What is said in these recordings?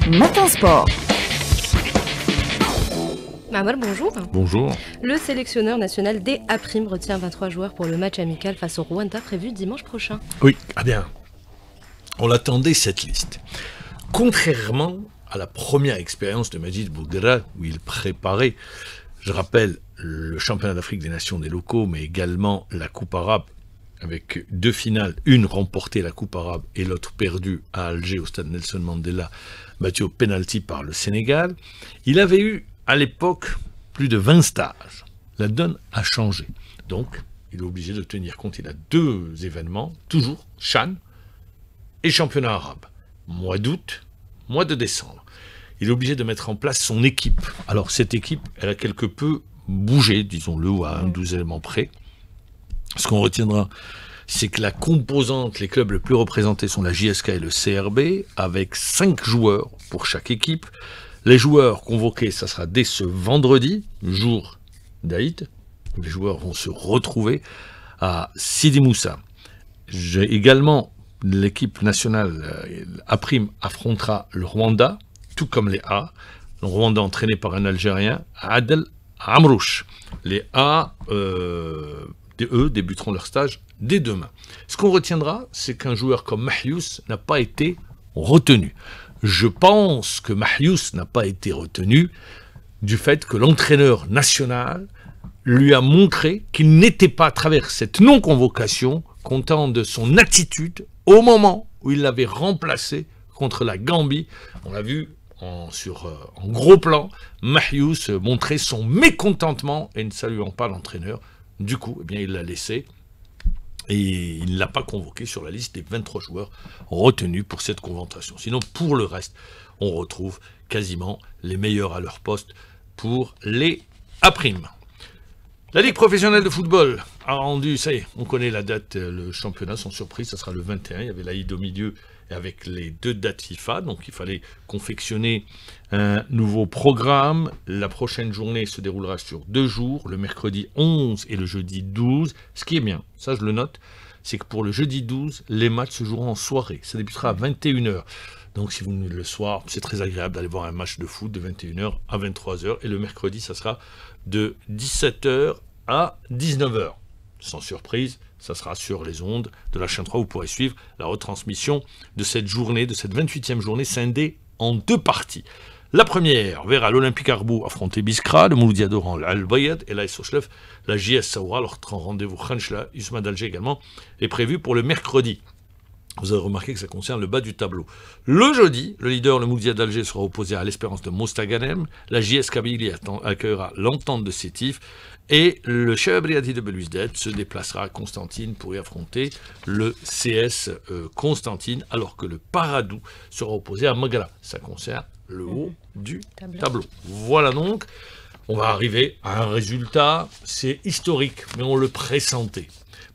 Matin Sport. Mahmoud, bonjour. Bonjour. Le sélectionneur national des A' retient 23 joueurs pour le match amical face au Rwanda prévu dimanche prochain. Oui, ah bien, on l'attendait cette liste. Contrairement à la première expérience de Majid Bouguera, où il préparait, je rappelle, le championnat d'Afrique des Nations des locaux, mais également la Coupe arabe, avec deux finales, une remportée la Coupe arabe et l'autre perdue à Alger au stade Nelson Mandela, battue au pénalty par le Sénégal. Il avait eu à l'époque plus de 20 stages. La donne a changé. Donc, il est obligé de tenir compte. Il a deux événements, toujours, Chan et championnat arabe. Mois d'août, mois de décembre. Il est obligé de mettre en place son équipe. Alors, cette équipe, elle a quelque peu bougé, disons-le, à un 12 éléments près. Ce qu'on retiendra, c'est que la composante, les clubs les plus représentés sont la JSK et le CRB, avec 5 joueurs pour chaque équipe. Les joueurs convoqués, ça sera dès ce vendredi, jour d'Aïd. Les joueurs vont se retrouver à Sidi Moussa. Également, l'équipe nationale A' affrontera le Rwanda, tout comme les A. Le Rwanda entraîné par un Algérien, Adel Amrouche. Les A, eux, débuteront leur stage dès demain. Ce qu'on retiendra, c'est qu'un joueur comme Mahious n'a pas été retenu. Je pense que Mahious n'a pas été retenu du fait que l'entraîneur national lui a montré qu'il n'était pas, à travers cette non-convocation, content de son attitude au moment où il l'avait remplacé contre la Gambie. On l'a vu en gros plan, Mahious montrer son mécontentement et ne saluant pas l'entraîneur. Du coup, eh bien, il l'a laissé et il ne l'a pas convoqué sur la liste des 23 joueurs retenus pour cette convocation. Sinon, pour le reste, on retrouve quasiment les meilleurs à leur poste pour les A'. La Ligue professionnelle de football a rendu, ça y est, on connaît la date, le championnat, sans surprise, ça sera le 21, il y avait l'Aïd au milieu et avec les 2 dates FIFA, donc il fallait confectionner un nouveau programme. La prochaine journée se déroulera sur 2 jours, le mercredi 11 et le jeudi 12. Ce qui est bien, ça je le note, c'est que pour le jeudi 12, les matchs se joueront en soirée, ça débutera à 21h. Donc si vous venez le soir, c'est très agréable d'aller voir un match de foot de 21h à 23h, et le mercredi, ça sera de 17h à 19h. Sans surprise, ça sera sur les ondes de la chaîne 3. Vous pourrez suivre la retransmission de cette journée, de cette 28e journée scindée en 2 parties. La première verra l'Olympique Arbou affronter Biskra, le Mouloudia d'Oran, l'Al-Bayad et l'AS Sochlev, la JS Saoura, leur rendez-vous Khanchla, Usma d'Alger également, est prévu pour le mercredi. Vous avez remarqué que ça concerne le bas du tableau. Le jeudi, le leader, le Mouloudia d'Alger, sera opposé à l'Espérance de Mostaganem. La JS Kabylie accueillera l'Entente de Sétif. Et le Chehabriadi de Belouizdad se déplacera à Constantine pour y affronter le CS Constantine, alors que le Paradou sera opposé à Magala. Ça concerne le haut du tableau. Voilà donc, on va arriver à un résultat, c'est historique, mais on le pressentait.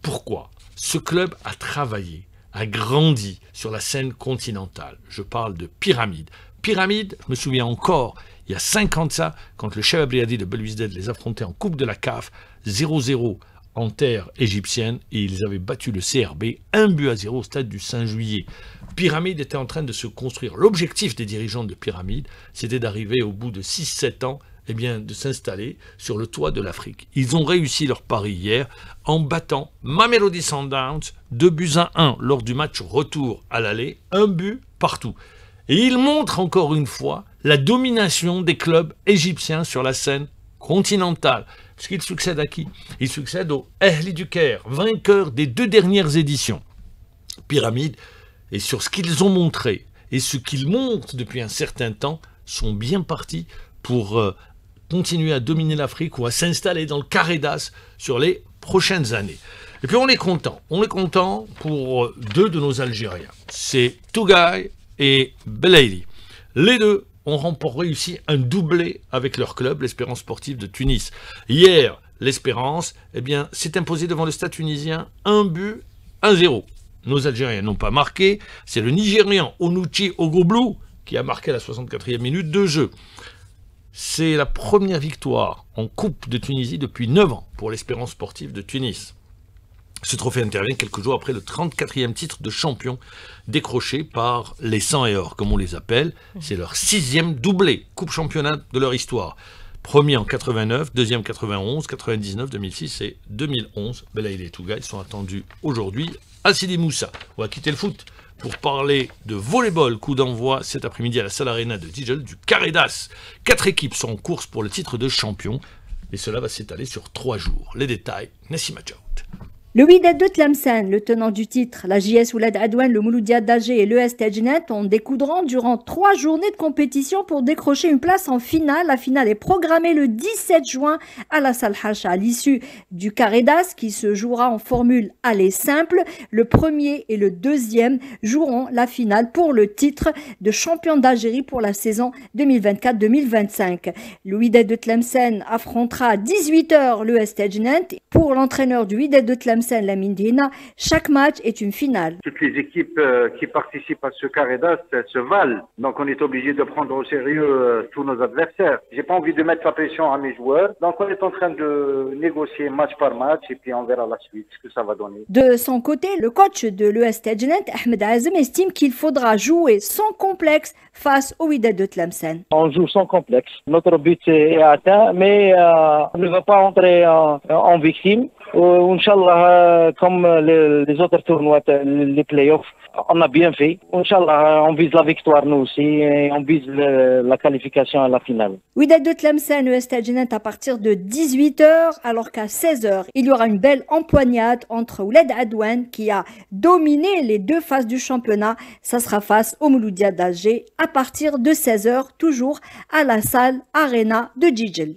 Pourquoi ? Ce club a travaillé, a grandi sur la scène continentale. Je parle de Pyramide. Pyramide, je me souviens encore, il y a 5 ans de ça, quand le Chehabriadi de Belouizdad les affrontait en Coupe de la CAF, 0-0 en terre égyptienne, et ils avaient battu le CRB 1-0 au stade du Saint-Juillet. Pyramide était en train de se construire. L'objectif des dirigeants de Pyramide, c'était d'arriver au bout de 6-7 ans, eh bien, de s'installer sur le toit de l'Afrique. Ils ont réussi leur pari hier en battant Mamelodi Sundowns 2-1 lors du match retour à l'aller, 1 but partout. Et ils montrent encore une fois la domination des clubs égyptiens sur la scène continentale. Parce qu'il succède à qui ? Il succède au Ahli du Caire, vainqueur des 2 dernières éditions. Pyramide, et sur ce qu'ils ont montré et ce qu'ils montrent depuis un certain temps, sont bien partis pour continuer à dominer l'Afrique ou à s'installer dans le carré d'as sur les prochaines années. Et puis on est content pour 2 de nos Algériens. C'est Tougaï et Belaïli. Les 2 ont réussi un doublé avec leur club, l'Espérance sportive de Tunis. Hier, l'Espérance s'est imposée devant le Stade tunisien 1-0. Nos Algériens n'ont pas marqué. C'est le Nigérian Onuchi Ogoblu qui a marqué à la 64e minute de jeu. C'est la première victoire en Coupe de Tunisie depuis 9 ans pour l'Espérance sportive de Tunis. Ce trophée intervient quelques jours après le 34e titre de champion décroché par les 100 et or, comme on les appelle. C'est leur 6e doublé Coupe Championnat de leur histoire. Premier en 89, deuxième 91, 99, 2006 et 2011. Belaïd et Touga, ils sont attendus aujourd'hui à Sidi Moussa. On va quitter le foot pour parler de volleyball. Coup d'envoi cet après-midi à la salle Arena de Dijel du Carré d'As. 4 équipes sont en course pour le titre de champion et cela va s'étaler sur 3 jours. Les détails, Nassima Djaoud. Le Wydad de Tlemcen, le tenant du titre, la JS Ouled Adouane, le Mouloudia d'Alger et l'ES Tejnet ont des coups de rang durant 3 journées de compétition pour décrocher une place en finale. La finale est programmée le 17 juin à la salle Hacha. À l'issue du Carré d'As qui se jouera en formule aller simple, le premier et le deuxième joueront la finale pour le titre de champion d'Algérie pour la saison 2024-2025. Le Wydad de Tlemcen affrontera à 18h l'ES Tejnet. Pour l'entraîneur du Wydad de Tlemcen, Lamine Dina, chaque match est une finale. Toutes les équipes qui participent à ce carré d'as se valent. Donc on est obligé de prendre au sérieux tous nos adversaires. J'ai pas envie de mettre la pression à mes joueurs. Donc on est en train de négocier match par match et puis on verra la suite ce que ça va donner. De son côté, le coach de l'ES Tejnet, Ahmed Azem, estime qu'il faudra jouer sans complexe face au Wydad de Tlemcen. On joue sans complexe. Notre but est atteint, mais on ne va pas entrer en victime. Inch'Allah, comme les autres tournois, les playoffs, on a bien fait. Inch'Allah, on vise la victoire nous aussi et on vise la qualification à la finale. Wydad de Tlemcen, le Tejnet à partir de 18h, alors qu'à 16h, il y aura une belle empoignade entre Ouled Adouane qui a dominé les 2 phases du championnat. Ça sera face au Mouloudia d'Alger à partir de 16h, toujours à la salle Arena de Dijel.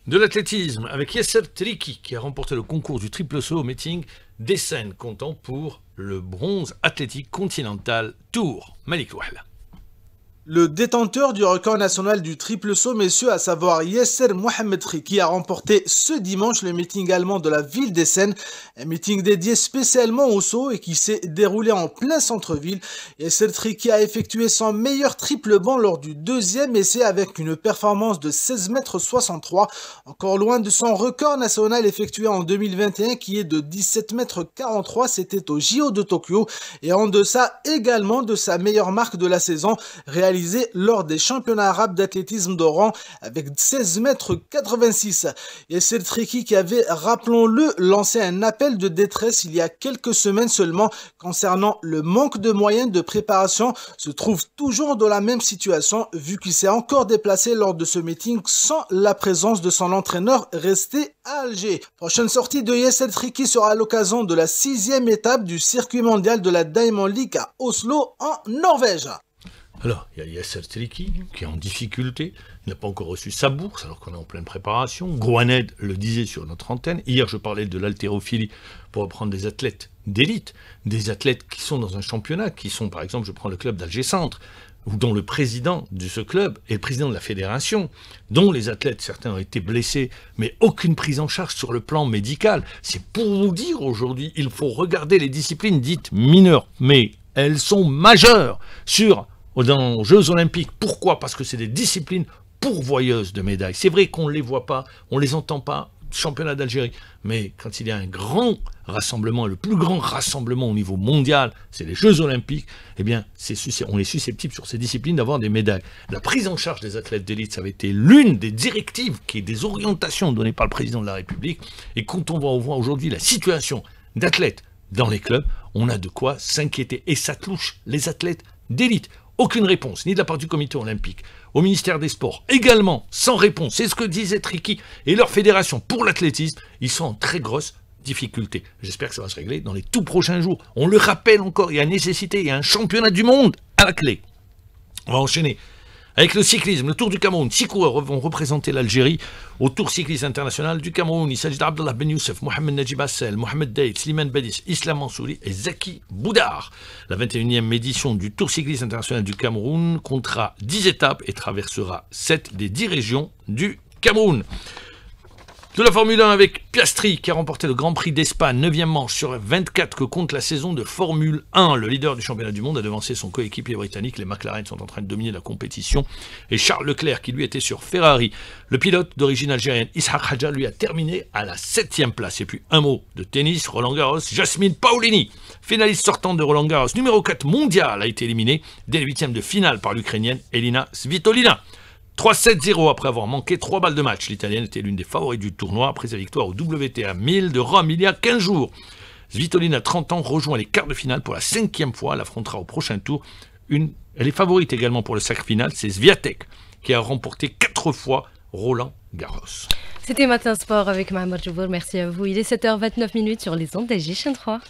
De l'athlétisme avec Yasser Triki qui a remporté le concours du triple saut au meeting d'Essen, comptant pour le bronze athlétique continental Tour. Malik Ouahla. Le détenteur du record national du triple saut, messieurs, à savoir Yasser Mohamed Triki, a remporté ce dimanche le meeting allemand de la ville d'Essen, un meeting dédié spécialement au saut et qui s'est déroulé en plein centre-ville. Yasser Triki a effectué son meilleur triple bond lors du 2e essai avec une performance de 16,63 m, encore loin de son record national effectué en 2021 qui est de 17,43 m, c'était au JO de Tokyo, et en deçà également de sa meilleure marque de la saison réalisée lors des championnats arabes d'athlétisme d'Oran avec 16,86 m. Yasser Triki qui avait, rappelons-le, lancé un appel de détresse il y a quelques semaines seulement concernant le manque de moyens de préparation, se trouve toujours dans la même situation vu qu'il s'est encore déplacé lors de ce meeting sans la présence de son entraîneur resté à Alger. Prochaine sortie de Yasser Triki sera à l'occasion de la 6e étape du circuit mondial de la Diamond League à Oslo en Norvège. Alors, il y a Yasser Triki qui est en difficulté, il n'a pas encore reçu sa bourse alors qu'on est en pleine préparation. Gouaned le disait sur notre antenne. Hier, je parlais de l'haltérophilie pour reprendre des athlètes d'élite, des athlètes qui sont dans un championnat, qui sont, par exemple, je prends le club d'Alger Centre, dont le président de ce club est le président de la fédération, dont les athlètes, certains ont été blessés, mais aucune prise en charge sur le plan médical. C'est pour vous dire aujourd'hui, il faut regarder les disciplines dites mineures, mais elles sont majeures dans les Jeux Olympiques. Pourquoi? Parce que c'est des disciplines pourvoyeuses de médailles. C'est vrai qu'on ne les voit pas, on ne les entend pas, championnat d'Algérie, mais quand il y a un grand rassemblement, le plus grand rassemblement au niveau mondial, c'est les Jeux Olympiques, eh bien, on est susceptible sur ces disciplines d'avoir des médailles. La prise en charge des athlètes d'élite, ça avait été l'une des directives, des orientations données par le président de la République, et quand on voit aujourd'hui la situation d'athlètes dans les clubs, on a de quoi s'inquiéter, et ça touche les athlètes d'élite. Aucune réponse, ni de la part du comité olympique, au ministère des Sports, également sans réponse. C'est ce que disait Triki et leur fédération pour l'athlétisme. Ils sont en très grosse difficulté. J'espère que ça va se régler dans les tout prochains jours. On le rappelle encore, il y a nécessité, il y a un championnat du monde à la clé. On va enchaîner avec le cyclisme, le Tour du Cameroun. 6 coureurs vont représenter l'Algérie au Tour cycliste international du Cameroun. Il s'agit d'Abdallah Ben Youssef, Mohamed Najib Assel, Mohamed Deit, Slimane Badis, Islam Mansouri et Zaki Boudar. La 21e édition du Tour cycliste international du Cameroun comptera 10 étapes et traversera 7 des 10 régions du Cameroun. De la Formule 1 avec Piastri qui a remporté le Grand Prix d'Espagne, 9e manche sur 24 que compte la saison de Formule 1. Le leader du championnat du monde a devancé son coéquipier britannique. Les McLaren sont en train de dominer la compétition. Et Charles Leclerc qui lui était sur Ferrari. Le pilote d'origine algérienne Ishaq Hadja lui a terminé à la 7e place. Et puis un mot de tennis, Roland Garros, Jasmine Paolini, finaliste sortante de Roland Garros, numéro 4 mondial, a été éliminée dès les 8e de finale par l'Ukrainienne Elina Svitolina. 3-7-0 après avoir manqué 3 balles de match. L'Italienne était l'une des favorites du tournoi après sa victoire au WTA 1000 de Rome il y a 15 jours. Svitolina, 30 ans, rejoint les quarts de finale pour la 5e fois. Elle affrontera au prochain tour elle est favorite également pour le sacre final, c'est Swiatek qui a remporté 4 fois Roland Garros. C'était Matin Sport avec Mohamed Joubour. Merci à vous. Il est 7h29 sur les ondes d'SG Chaîne 3.